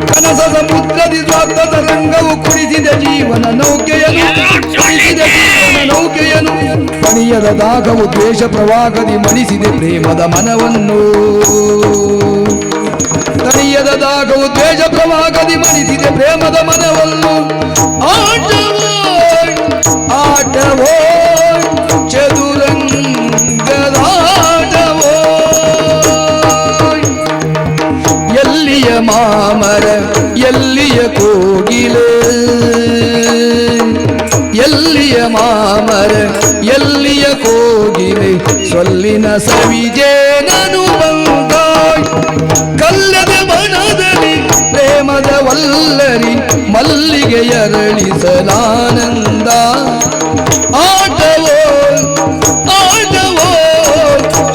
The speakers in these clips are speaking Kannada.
ಕನಸ ಸಮುದ್ರದಿ ಸ್ವಾರ್ಥದ ರಂಗವು ಕುಡಿಸಿದ ಜೀವನ ನೌಕೆಯನು ಪಣಿಯದ ದಾಗವು ದ್ವೇಷ ಪ್ರವಾಹದಿ ಮಣಿಸಿದೆ ಪ್ರೇಮದ ಮನವನ್ನು ತಣಿಯದ ದಾಗವು ದ್ವೇಷ ಪ್ರವಾಹದಿ ಮಣಿಸಿದೆ ಪ್ರೇಮದ ಮನವನ್ನು ಆಟವೋ ಚದುರಂಗದಾಟವೋ ಎಲ್ಲಿಯ ಮಾಮರ ಎಲ್ಲಿಯ ಕೋಗಿಲೆ ಎಲ್ಲಿಯ ಮಾಮರ ಎಲ್ಲಿಯ ಕೋಗಿಲೆ ಸೊಲ್ಲಿನ ಸವಿಜೇನನು ಬಂದ ಕಲ್ಲದ ಮನದಲ್ಲಿ ಪ್ರೇಮದ ವಲ್ಲರಿ ಮಲ್ಲಿಗೆ ಅರಳಿಸಲಾನಂದ ಆಟವೋ ಆಟವೋ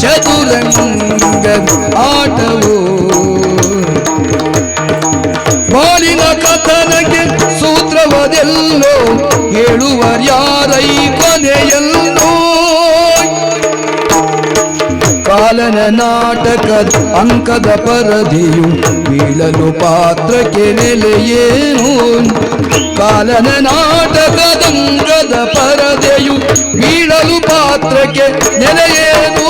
ಚದುರಂಗ ಆಟವೋ ಬಾಳಿನ ಕಥನಕ್ಕೆ ಸೂತ್ರವದೆಲ್ಲೋ ಹೇಳುವರ್ಯಾರೈ ಕೊನೆಯಲ್ಲೋ ಕಾಲನ ನಾಟಕದ ಅಂಕದ ಪರದೆಯು ಬೀಳಲು ಪಾತ್ರಕ್ಕೆ ನೆಲೆಯೇನು ಕಾಲನ ನಾಟಕದ ಅಂಕದ ಪರದೆಯು ಬೀಳಲು ಪಾತ್ರಕ್ಕೆ ನೆಲೆಯೇನು